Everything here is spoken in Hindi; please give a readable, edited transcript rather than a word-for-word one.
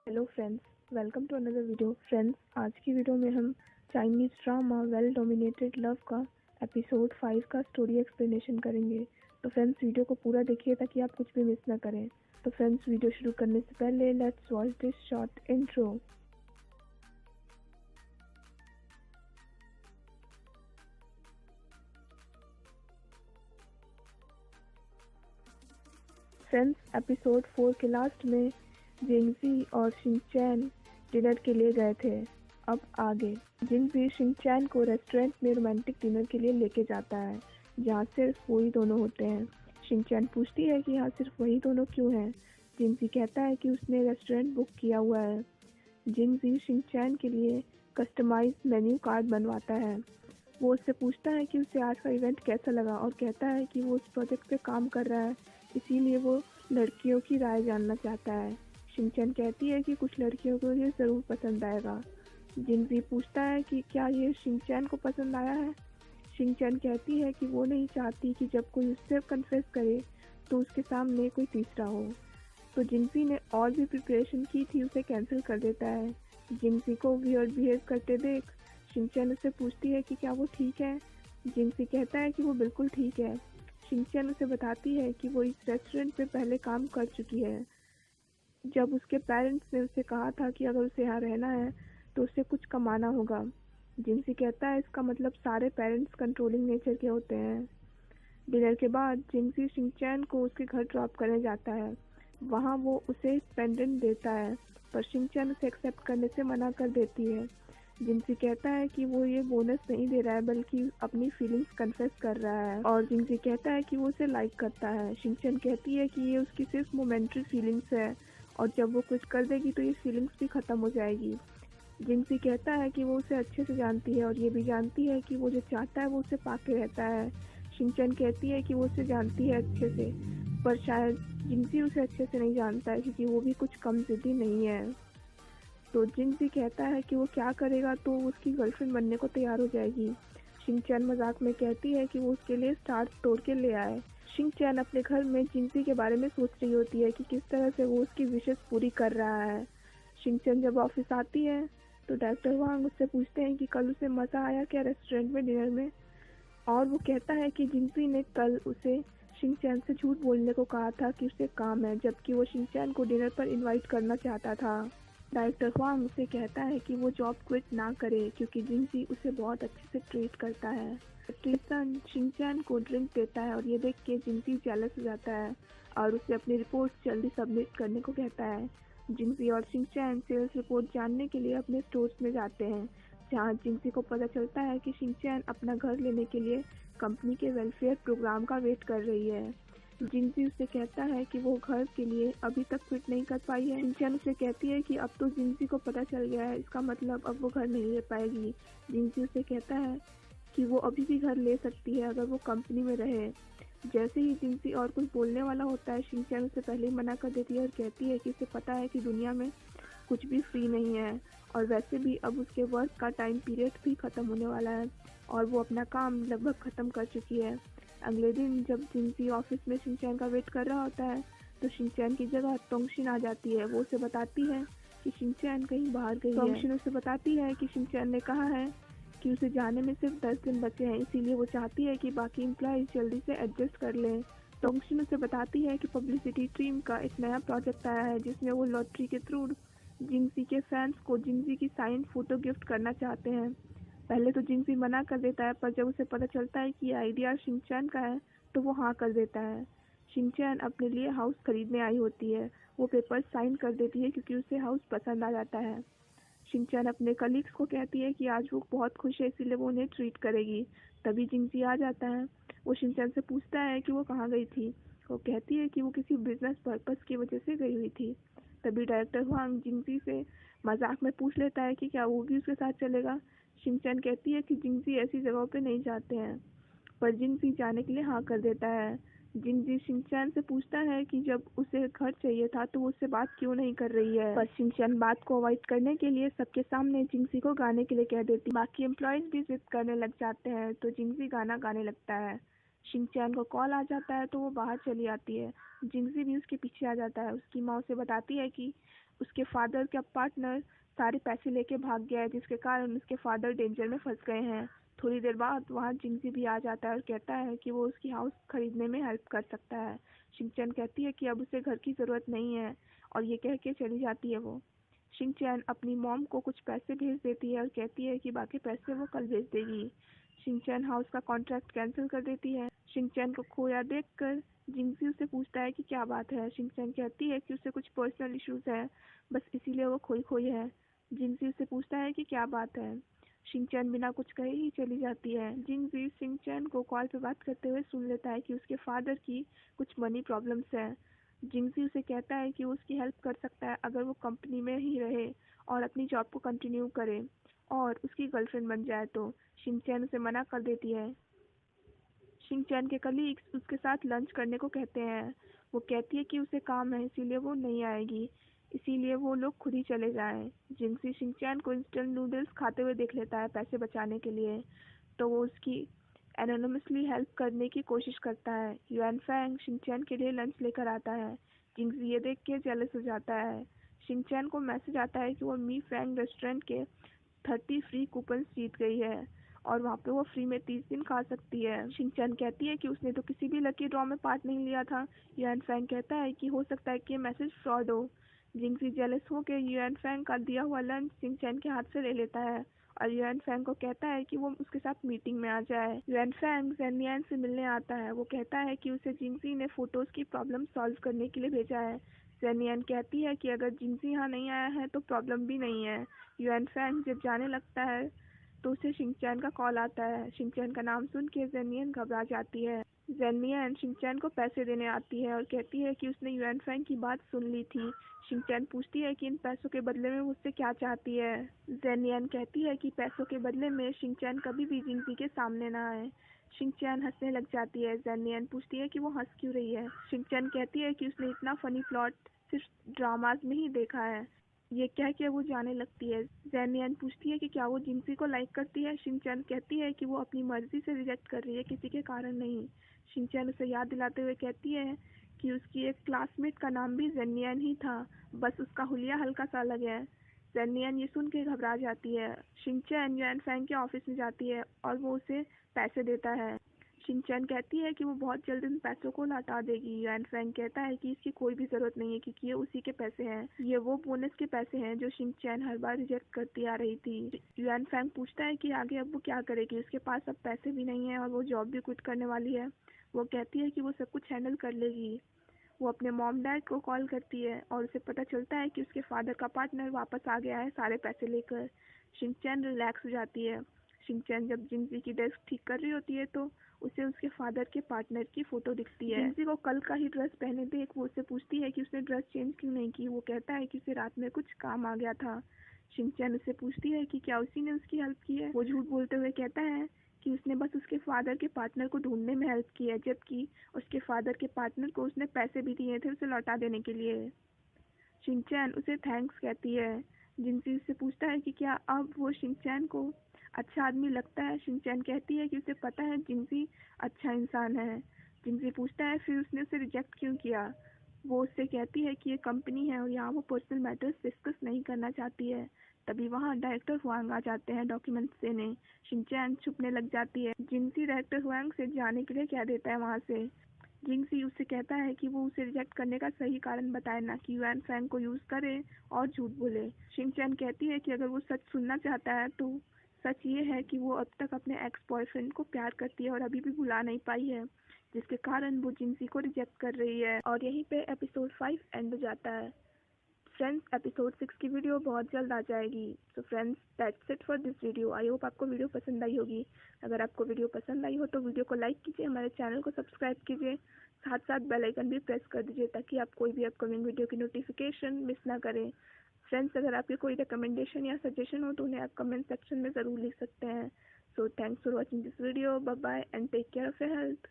Hello friends, welcome to another video. Friends, आज की वीडियो में हम Chinese drama well dominated love का एपिसोड 5 का स्टोरी एक्सप्लेनेशन करेंगे। तो फ्रेंड्स, वीडियो को पूरा देखिए ताकि आप कुछ भी मिस ना करें। तो फ्रेंड्स, वीडियो शुरू करने से पहले let's watch this short intro. Friends, episode 4 के लास्ट में जिंगजी और शिनचैन डिनर के लिए गए थे। अब आगे जिंगजी शिनचैन को रेस्टोरेंट में रोमांटिक डिनर के लिए लेके जाता है, जहाँ सिर्फ वही दोनों होते हैं। शिनचैन पूछती है कि यहाँ सिर्फ वही दोनों क्यों हैं। जिंगजी कहता है कि उसने रेस्टोरेंट बुक किया हुआ है। जिंगजी शिनचैन के लिए कस्टमाइज्ड मेन्यू कार्ड बनवाता है। वो उससे पूछता है कि उसे आज का इवेंट कैसा लगा और कहता है कि वो उस प्रोजेक्ट पे काम कर रहा है, इसीलिए वो लड़कियों की राय जानना चाहता है। शिनचैन कहती है कि कुछ लड़कियों को ये ज़रूर पसंद आएगा। जिंगजी पूछता है कि क्या ये शिनचैन को पसंद आया है। शिनचैन कहती है कि वो नहीं चाहती कि जब कोई उससे कन्फेस करे तो उसके सामने कोई तीसरा हो। तो जिंगजी ने और भी प्रिपरेशन की थी उसे कैंसिल कर देता है। जिंगजी को वियर्ड बिहेव करते देख शिनचैन उससे पूछती है कि क्या वो ठीक है। जिंगजी कहता है कि वो बिल्कुल ठीक है। शिनचैन उसे बताती है कि वो इस रेस्टोरेंट पे पहले काम कर चुकी है, जब उसके पेरेंट्स ने उसे कहा था कि अगर उसे यहाँ रहना है तो उसे कुछ कमाना होगा। जिंगजी कहता है इसका मतलब सारे पेरेंट्स कंट्रोलिंग नेचर के होते हैं। डिनर के बाद जिंगजी शिनचैन को उसके घर ड्रॉप करने जाता है। वहाँ वो उसे पेंडेंट देता है, पर शिनचैन उसे एक्सेप्ट करने से मना कर देती है। जिंगजी कहता है कि वो ये बोनस नहीं दे रहा है बल्कि अपनी फीलिंग्स कन्फेस कर रहा है, और जिंगजी कहता है कि वो उसे लाइक करता है। शिनचैन कहती है कि ये उसकी सिर्फ मोमेंट्री फीलिंग्स है और जब वो क्विट कर देगी तो ये फीलिंग्स भी ख़त्म हो जाएगी। जिंगजी कहता है कि वो उसे अच्छे से जानती है और ये भी जानती है कि वो जो चाहता है वो उसे पाके रहता है। शिनचैन कहती है कि वो उसे जानती है अच्छे से, पर शायद जिंगजी उसे अच्छे से नहीं जानता है क्योंकि वो भी कुछ कम ज़िद्दी नहीं है। तो जिंगजी कहता है कि वो क्या करेगा तो वो उसकी गर्लफ्रेंड बनने को तैयार हो जाएगी। शिनचैन मजाक में कहती है कि वो उसके लिए स्टार्स तोड़ के ले आए। शिनचैन अपने घर में जिंगजी के बारे में सोच रही होती है कि किस तरह से वो उसकी विशेष पूरी कर रहा है। शिनचैन जब ऑफिस आती है तो डॉक्टर वांग उससे पूछते हैं कि कल उसे मज़ा आया क्या रेस्टोरेंट में डिनर में, और वो कहता है कि जिंगजी ने कल उसे शिनचैन से झूठ बोलने को कहा था कि उसे काम है, जबकि वो शिनचैन को डिनर पर इनवाइट करना चाहता था। डायरेक्टर हुआंग उसे कहता है कि वो जॉब क्विट ना करे क्योंकि जिंगजी उसे बहुत अच्छे से ट्रीट करता है। ट्रीसन शिनचैन को ड्रिंक देता है और ये देख के जिंगजी जेलस हो जाता है और उसे अपनी रिपोर्ट जल्दी सबमिट करने को कहता है। जिंगजी और शिनचैन सेल्स रिपोर्ट जानने के लिए अपने स्टोर्स में जाते हैं, जहाँ जिंगजी को पता चलता है कि शिनचैन अपना घर लेने के लिए कंपनी के वेलफेयर प्रोग्राम का वेट कर रही है। जिंगजी उसे कहता है कि वो घर के लिए अभी तक क्विट नहीं कर पाई है। शिनचैन उसे कहती है कि अब तो जिंगजी को पता चल गया है, इसका मतलब अब वो घर नहीं ले पाएगी। जिंगजी उसे कहता है कि वो अभी भी घर ले सकती है अगर वो कंपनी में रहे। जैसे ही जिंगजी और कुछ बोलने वाला होता है, शिनचैन उसे पहले ही मना कर देती है और कहती है कि उसे पता है कि दुनिया में कुछ भी फ्री नहीं है, और वैसे भी अब उसके वर्क का टाइम पीरियड भी ख़त्म होने वाला है और वो अपना काम लगभग ख़त्म कर चुकी है। अगले दिन जब जिंगजी ऑफिस में शिनचैन का वेट कर रहा होता है तो शिनचैन की जगह तोंगशिन आ जाती है। वो उसे बताती है कि शिनचैन कहीं बाहर गई है। तोंगशिन उसे बताती है कि शिनचैन ने कहा है कि उसे जाने में सिर्फ 10 दिन बचे हैं, इसीलिए वो चाहती है कि बाकी एम्प्लॉयज़ जल्दी से एडजस्ट कर लें। तोंगशिन उसे बताती है कि पब्लिसिटी टीम का एक नया प्रोजेक्ट आया है जिसमें वो लॉटरी के थ्रू जिंगजी के फैंस को जिंगजी की साइन फोटो गिफ्ट करना चाहते हैं। पहले तो जिंगजी मना कर देता है, पर जब उसे पता चलता है कि ये आइडिया शिनचैन का है तो वो हाँ कर देता है। शिनचैन अपने लिए हाउस खरीदने आई होती है। वो पेपर साइन कर देती है क्योंकि उसे हाउस पसंद आ जाता है। शिनचैन अपने कलीग्स को कहती है कि आज वो बहुत खुश है इसीलिए वो उन्हें ट्रीट करेगी। तभी जिंगजी आ जाता है। वो शिनचैन से पूछता है कि वो कहाँ गई थी। वो कहती है कि वो किसी बिजनेस पर्पस की वजह से गई हुई थी। तभी डायरेक्टर हुआंग जिंगजी से मजाक में पूछ लेता है कि क्या वो भी उसके साथ चलेगा। शिनचैन कहती है कि जिंगजी ऐसी जगहों पे नहीं जाते हैं, पर जिंगजी जाने के लिए हाँ कर देता है। जिंगजी शिनचैन से पूछता है कि जब उसे घर चाहिए था तो वो उससे बात क्यों नहीं कर रही है, पर शिनचैन बात को अवॉइड करने के लिए सबके सामने जिंगजी को गाने के लिए कह देती। बाकी एम्प्लॉयज भी जिद करने लग जाते हैं तो जिंगजी गाना गाने लगता है। शिनचैन को कॉल आ जाता है तो वो बाहर चली आती है। जिंगजी भी उसके पीछे आ जाता है। उसकी माँ उसे बताती है कि उसके फादर का पार्टनर सारे पैसे लेके भाग गया है, जिसके कारण उसके फादर डेंजर में फंस गए हैं। थोड़ी देर बाद वहाँ जिंगजी भी आ जाता है और कहता है कि वो उसकी हाउस खरीदने में हेल्प कर सकता है। शिनचैन कहती है कि अब उसे घर की ज़रूरत नहीं है और ये कह के चली जाती है वो। शिनचैन अपनी मॉम को कुछ पैसे भेज देती है और कहती है कि बाकी पैसे वो कल भेज देगी। शिनचैन हाउस का कॉन्ट्रैक्ट कैंसिल कर देती है। शिनचैन को खोया देखकर जिंगजी उससे पूछता है कि क्या बात है। शिनचैन कहती है कि उसे कुछ पर्सनल इश्यूज है, बस इसीलिए वो खोई खोई है। जिंगजी उससे पूछता है कि क्या बात है। शिनचैन बिना कुछ कहे ही चली जाती है। जिंगजी शिनचैन को कॉल पे बात करते हुए सुन लेता है कि उसके फादर की कुछ मनी प्रॉब्लम्स है। जिंगजी उसे कहता है कि वो उसकी हेल्प कर सकता है अगर वो कंपनी में ही रहे और अपनी जॉब को कंटिन्यू करे और उसकी गर्लफ्रेंड बन जाए तो। शिनचैन उसे मना कर देती है। शिनचैन के कलीग्स उसके साथ लंच करने को कहते हैं। वो कहती है कि उसे काम है इसीलिए वो नहीं आएगी, इसीलिए वो लोग खुद ही चले जाएं। जिंगजी शिनचैन को इंस्टेंट नूडल्स खाते हुए देख लेता है पैसे बचाने के लिए, तो वो उसकी एनोनिमसली हेल्प करने की कोशिश करता है। युआन फैंग शिनचैन के लिए लंच लेकर आता है। जिंगजी ये देख के जेलस हो जाता है। शिनचैन को मैसेज आता है कि वो मी फैंग रेस्टोरेंट के 30 फ्री कूपन जीत गई है और वहाँ पे वो फ्री में 30 दिन खा सकती है। शिनचैन कहती है कि उसने तो किसी भी लकी ड्रॉ में पार्ट नहीं लिया था। युआन फैंग कहता है कि हो सकता है कि ये मैसेज फ्रॉड हो। जिंगजी जेलस होकर युआन फैंग का दिया हुआ लंच शिनचैन के हाथ से ले लेता है और युआन फैंग को कहता है कि वो उसके साथ मीटिंग में आ जाए। युआन फैंग जेनियन से मिलने आता है। वो कहता है कि उसे जिंगजी ने फोटोज की प्रॉब्लम सॉल्व करने के लिए भेजा है। जेनियन कहती है कि अगर जिंगजी यहाँ नहीं आया है तो प्रॉब्लम भी नहीं है। युआन फैंग जब जाने लगता है तो उसे शिनचैन का कॉल आता है। शिनचैन का नाम सुन के जेनियन घबरा जाती है। जेनियन शिनचैन को पैसे देने आती है और कहती है कि उसने युआन फैंग की बात सुन ली थी। शिनचैन पूछती है कि इन पैसों के बदले में मुझसे क्या चाहती है। जेनियन कहती है कि पैसों के बदले में शिनचैन कभी भी जिंगजी के सामने ना आए। शिनचैन हंसने लग जाती है। जेनियन पूछती है कि वो हंस क्यों रही है। शिनचैन कहती है कि उसने इतना फनी प्लॉट सिर्फ ड्रामाज में ही देखा है। ये कह के वो जाने लगती है। जेनियन पूछती है कि क्या वो जिंगजी को लाइक करती है। शिनचैन कहती है कि वो अपनी मर्जी से रिजेक्ट कर रही है, किसी के कारण नहीं। शिनचैन उसे याद दिलाते हुए कहती है कि उसकी एक क्लासमेट का नाम भी जेनियन ही था, बस उसका हुलिया हल्का सा अलग है। जेनियन ये सुन के घबरा जाती है। शिनचैन युआन फैंग के ऑफिस में जाती है और वो उसे पैसे देता है। शिनचैन कहती है कि वो बहुत जल्द इन पैसों को लौटा देगी। युआन फैंग कहता है कि इसकी कोई भी जरूरत नहीं है क्योंकि ये उसी के पैसे हैं। ये वो बोनस के पैसे हैं जो शिनचैन हर बार रिजेक्ट करती आ रही थी। युआन फैंग पूछता है कि आगे अब वो क्या करेगी। उसके पास अब पैसे भी नहीं है और वो जॉब भी क्विट करने वाली है। वो कहती है कि वो सब कुछ हैंडल कर लेगी। वो अपने मॉम डैड को कॉल करती है और उसे पता चलता है कि उसके फादर का पार्टनर वापस आ गया है सारे पैसे लेकर। शिनचैन रिलैक्स हो जाती है। शिनचैन जब जिंगजी की डेस्क ठीक कर रही होती है तो उसे उसके फादर के पार्टनर की फोटो दिखती है। जिंगजी को कल का ही ड्रेस पहने देख वो उससे पूछती है कि उसने ड्रेस चेंज क्यों नहीं की। वो कहता है कि उसे रात में कुछ काम आ गया था। शिनचैन उससे पूछती है कि क्या उसी ने उसकी हेल्प की है। वो झूठ बोलते हुए कहता है कि उसने बस उसके फादर के पार्टनर को ढूंढने में हेल्प की है, जबकि उसके फादर के पार्टनर को उसने पैसे भी दिए थे उसे लौटा देने के लिए। शिनचैन उसे थैंक्स कहती है। जिनसी उससे पूछता है कि क्या अब वो शिनचैन को अच्छा आदमी लगता है। शिनचैन कहती है कि उसे पता है जिंसी अच्छा इंसान है। जिनसी पूछता है फिर उसने उसे रिजेक्ट क्यों किया। वो उससे कहती है कि ये कंपनी है और यहाँ वो पर्सनल मैटर्स डिस्कस नहीं करना चाहती है। तभी वहाँ डायरेक्टर हुआंग आ जाते हैं डॉक्यूमेंट्स देने। शिनचैन छुपने लग जाती है। जिनसी डायरेक्टर हुआंग से जाने के लिए कह देता है वहाँ से। जिंगसी उससे कहता है कि वो उसे रिजेक्ट करने का सही कारण बताए, ना कि युआन फैंग को यूज करे और झूठ बोले। शिनचैन कहती है कि अगर वो सच सुनना चाहता है तो सच ये है कि वो अब तक अपने एक्स बॉयफ्रेंड को प्यार करती है और अभी भी भुला नहीं पाई है, जिसके कारण वो जिंगसी को रिजेक्ट कर रही है। और यहीं पे एपिसोड 5 एंड हो जाता है। फ्रेंड्स, एपिसोड 6 की वीडियो बहुत जल्द आ जाएगी। So friends, that's it for this video. I hope आपको वीडियो पसंद आई होगी। अगर आपको वीडियो पसंद आई हो तो वीडियो को लाइक कीजिए, हमारे चैनल को सब्सक्राइब कीजिए, साथ साथ बेल आइकन भी प्रेस कर दीजिए ताकि आप कोई भी अपकमिंग वीडियो की नोटिफिकेशन मिस ना करें। फ्रेंड्स, अगर आपके कोई रिकमेंडेशन या सजेशन हो तो उन्हें आप कमेंट सेक्शन में ज़रूर लिख सकते हैं। So thanks for watching this video. Bye bye and take care of your health.